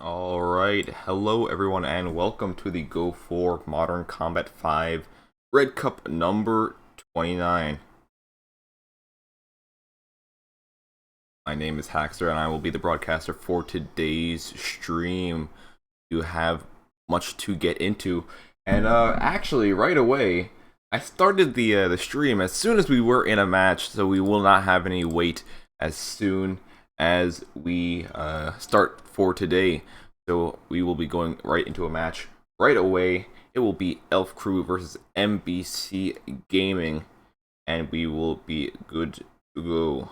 Alright, hello everyone and welcome to the Go4 Modern Combat 5 Red Cup number 29. My name is Hackster and I will be the broadcaster for today's stream. You have much to get into, and actually right away I started the stream as soon as we were in a match, so we will not have any wait as soon as we start for today. So we will be going right into a match right away. It will be Elf Crew versus MBC Gaming, and we will be good to go.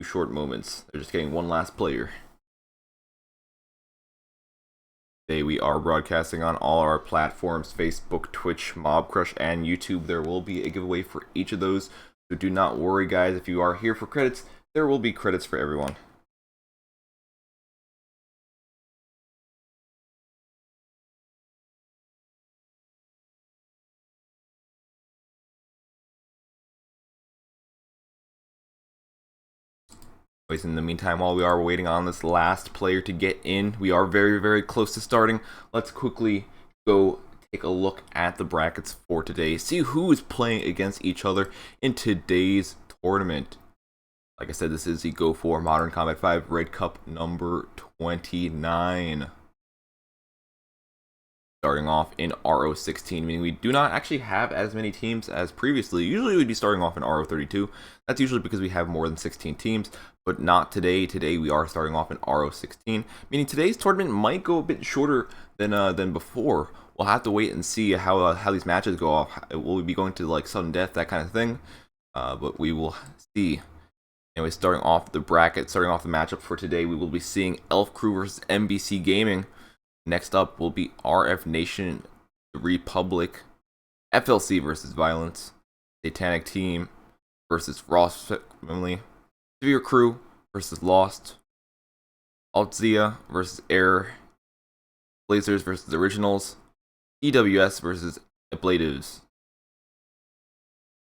2 short moments. They're just getting one last player. Today we are broadcasting on all our platforms: Facebook, Twitch, Mobcrush, and YouTube. There will be a giveaway for each of those, so do not worry guys. If you are here for credits, there will be credits for everyone. In the meantime, while we are waiting on this last player to get in, we are very close to starting. Let's quickly go take a look at the brackets for today, see who is playing against each other in today's tournament. Like I said, this is the Go4 Modern Combat 5 Red Cup number 29. Starting off in RO16, meaning we do not actually have as many teams as previously. Usually we'd be starting off in RO32. That's usually because we have more than 16 teams, but not today. Today we are starting off in RO16, meaning today's tournament might go a bit shorter than before. We'll have to wait and see how these matches go off. Will we be going to like sudden death, that kind of thing? But we will see. Anyway, starting off the bracket, starting off the matchup for today, we will be seeing Elf Crew versus MBC Gaming. Next up will be RF Nation, the Republic, FLC versus Violence, Satanic Team versus Ross Family, Severe Crew versus Lost, Altzia versus Air, Blazers versus Originals, EWS versus Ablatives.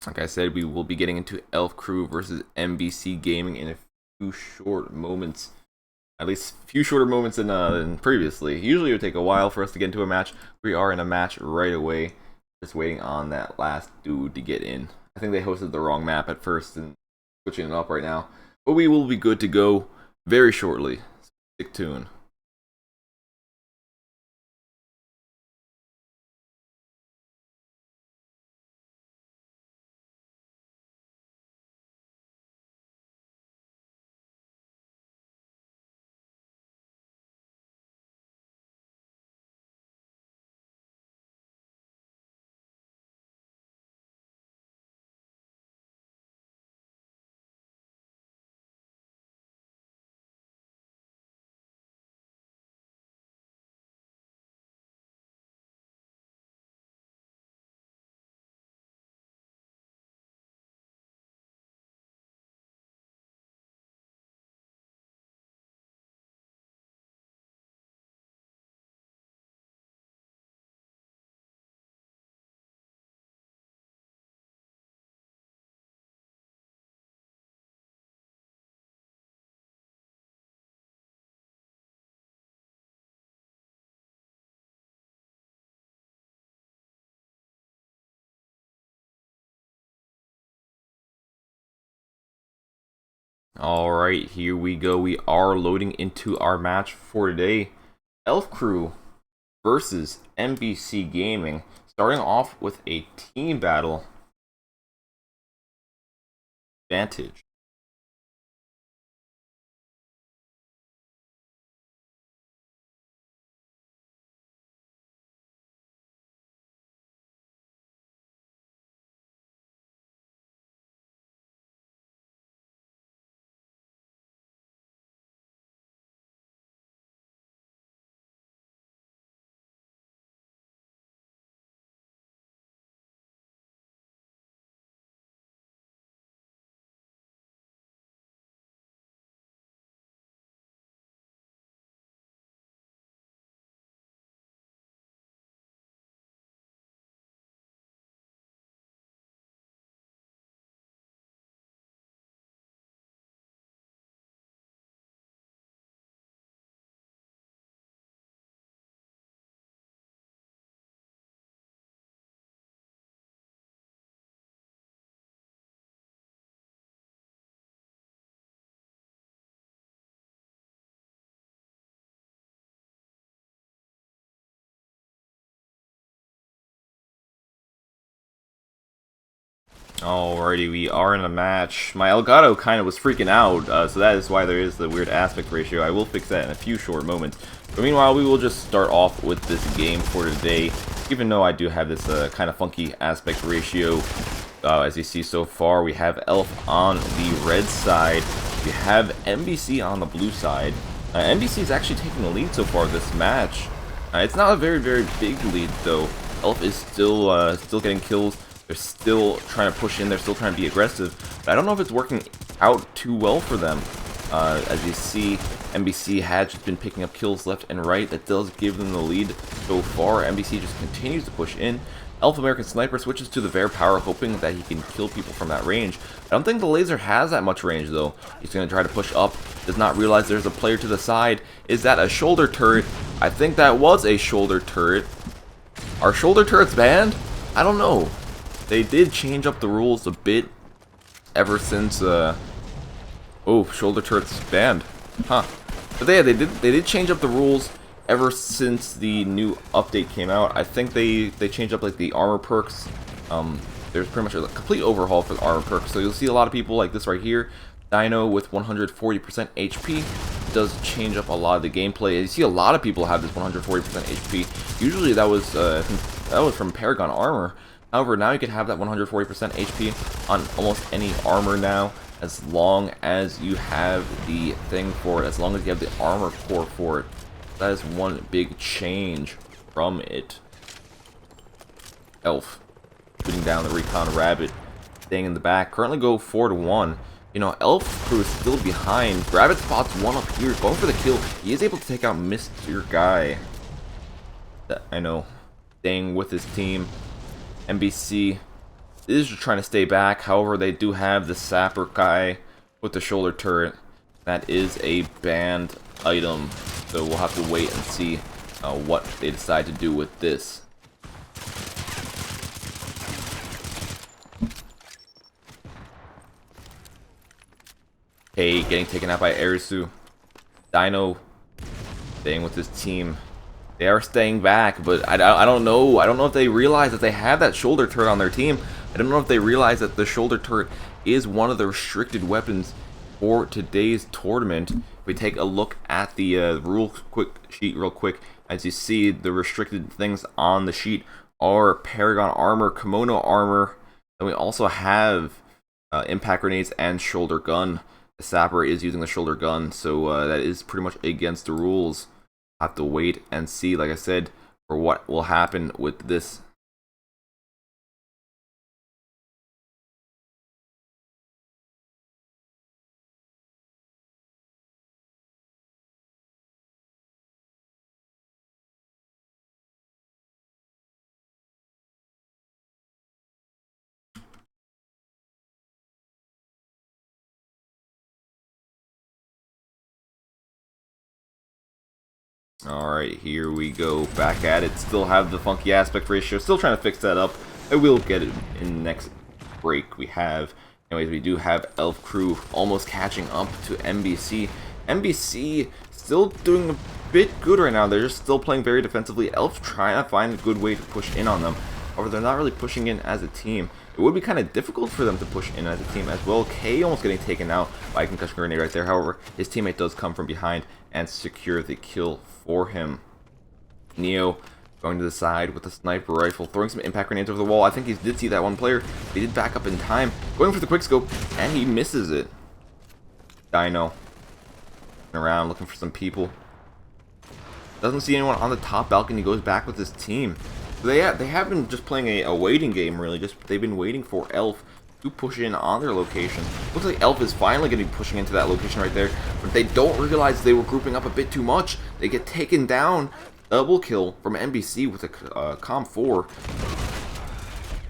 Like I said, we will be getting into Elf Crew versus MBC Gaming in a few short moments. At least a few shorter moments than previously. Usually it would take a while for us to get into a match. We are in a match right away. Just waiting on that last dude to get in. I think they hosted the wrong map at first and switching it up right now. But we will be good to go very shortly. Stick tuned. Alright, here we go. We are loading into our match for today. Elf Crew versus MBC Gaming. Starting off with a team battle. Advantage. Alrighty, we are in a match. My Elgato kind of was freaking out, so that is why there is the weird aspect ratio. I will fix that in a few short moments. But meanwhile, we will just start off with this game for today, even though I do have this kind of funky aspect ratio. As you see so far, we have Elf on the red side. We have MBC on the blue side. MBC is actually taking the lead so far this match. It's not a very big lead, though. Elf is still getting kills. They're still trying to push in, they're still trying to be aggressive, but I don't know if it's working out too well for them. As you see, MBC has just been picking up kills left and right. That does give them the lead so far. MBC just continues to push in. Elf American Sniper switches to the Bear Power, hoping that he can kill people from that range. I don't think the laser has that much range, though. He's going to try to push up, does not realize there's a player to the side. Is that a shoulder turret? I think that was a shoulder turret. Are shoulder turrets banned? I don't know. They did change up the rules a bit ever since, oh, shoulder turrets banned. Huh. But they did change up the rules ever since the new update came out. I think they changed up, like, the armor perks. There's pretty much a complete overhaul for the armor perks. So you'll see a lot of people like this right here. Dino with 140% HP does change up a lot of the gameplay. You see a lot of people have this 140% HP. Usually that was, I think that was from Paragon armor. However, now you can have that 140% HP on almost any armor now, as long as you have the thing for it, as long as you have the armor core for it. That is one big change from it. Elf shooting down the Recon Rabbit, staying in the back. Currently go 4-1. You know, Elf crew is still behind. Rabbit spots one up here, going for the kill. He is able to take out Mr. Guy. I know, staying with his team. MBC is trying to stay back. However, they do have the Sapper guy with the shoulder turret. That is a banned item, so we'll have to wait and see what they decide to do with this. Hey, getting taken out by Erisu. Dino staying with his team. They are staying back, but I don't know. I don't know if they realize that they have that shoulder turret on their team. I don't know if they realize that the shoulder turret is one of the restricted weapons for today's tournament. If we take a look at the rule sheet real quick, as you see, the restricted things on the sheet are Paragon armor, kimono armor, and we also have impact grenades and shoulder gun. The Sapper is using the shoulder gun, so that is pretty much against the rules. Have to wait and see, like I said, for what will happen with this. Alright, here we go, back at it. Still have the funky aspect ratio, still trying to fix that up. I will get it in the next break we have. Anyways, we do have Elf crew almost catching up to MBC. MBC still doing a bit good right now. They're just still playing very defensively. Elf trying to find a good way to push in on them. However, they're not really pushing in as a team. It would be kind of difficult for them to push in as a team as well. K almost getting taken out by a concussion grenade right there. However, his teammate does come from behind and secure the kill for him. Neo going to the side with the sniper rifle, throwing some impact grenades over the wall. I think he did see that one player. He did back up in time, going for the quickscope, and he misses it. Dino around looking for some people. Doesn't see anyone on the top balcony. Goes back with his team. So they have been just playing a waiting game, really. They've been waiting for Elf to push in on their location. Looks like Elf is finally going to be pushing into that location right there, but they don't realize they were grouping up a bit too much. They get taken down. Double kill from MBC with a Com 4.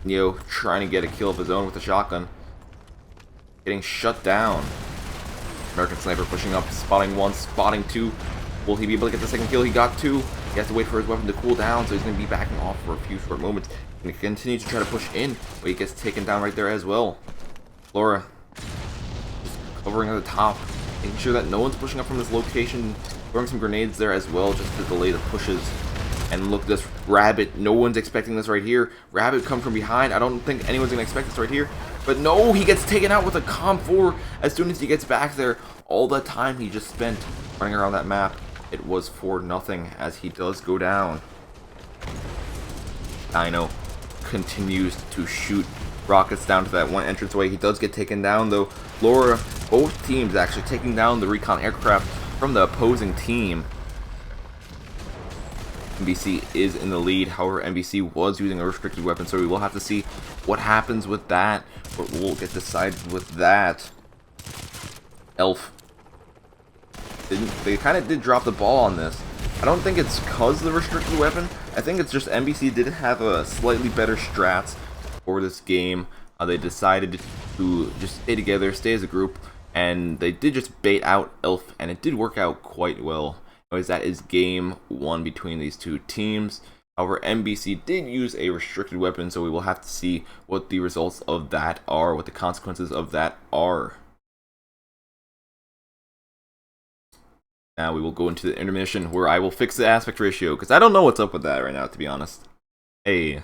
Neo trying to get a kill of his own with a shotgun. Getting shut down. American Sniper pushing up, spotting one, spotting two. Will he be able to get the second kill? He got two. He has to wait for his weapon to cool down, so he's going to be backing off for a few short moments. And he continues to try to push in, but he gets taken down right there as well. Flora just covering at the top, making sure that no one's pushing up from this location. Throwing some grenades there as well, just to delay the pushes. And look, this Rabbit, no one's expecting this right here. Rabbit come from behind. I don't think anyone's going to expect this right here. But no, he gets taken out with a Comp 4 as soon as he gets back there. All the time he just spent running around that map, it was for nothing as he does go down. Dino continues to shoot rockets down to that one entranceway. He does get taken down though. Laura, both teams actually taking down the recon aircraft from the opposing team. MBC is in the lead. However, MBC was using a restricted weapon, so we will have to see what happens with that. But we'll get decided with that. Elf. They kind of did drop the ball on this. I don't think it's because of the restricted weapon. I think it's just MBC did have a slightly better strats for this game. They decided to just stay together, stay as a group, and they did just bait out Elf, and it did work out quite well. Anyways, that is game one between these two teams. However, MBC did use a restricted weapon, so we will have to see what the results of that are, what the consequences of that are. Now we will go into the intermission where I will fix the aspect ratio, because I don't know what's up with that right now, to be honest. Hey.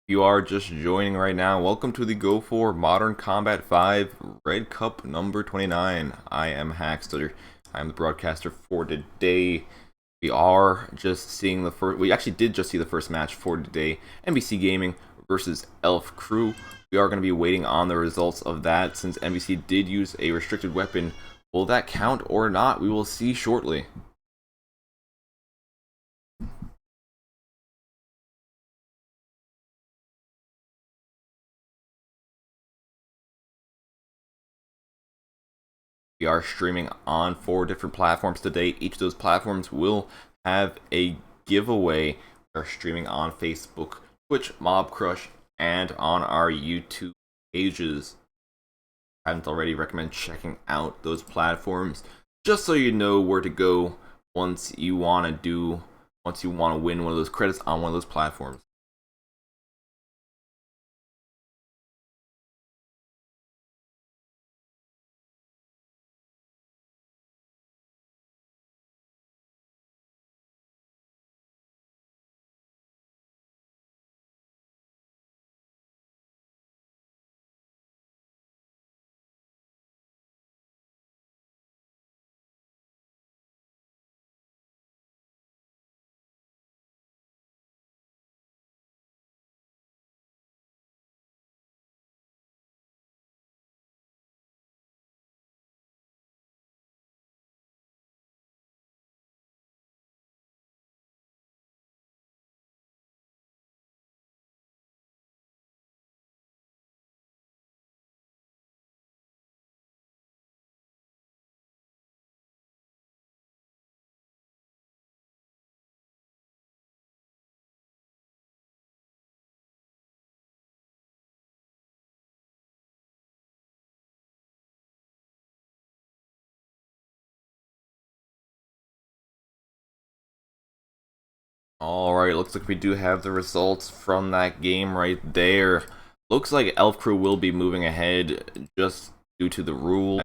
If you are just joining right now, welcome to the Go4 Modern Combat 5 Red Cup number 29. I am Hackstutter. I am the broadcaster for today. We are just seeing the first, we actually did just see the first match for today. NBC Gaming versus Elf Crew. We are going to be waiting on the results of that since NBC did use a restricted weapon. Will that count or not? We will see shortly. We are streaming on 4 different platforms today. Each of those platforms will have a giveaway. We are streaming on Facebook, Twitch, Mob Crush, and on our YouTube pages. If you haven't already, recommend checking out those platforms just so you know where to go once you want to win one of those credits on one of those platforms. Alright, looks like we do have the results from that game right there. Looks like Elf Crew will be moving ahead just due to the rule.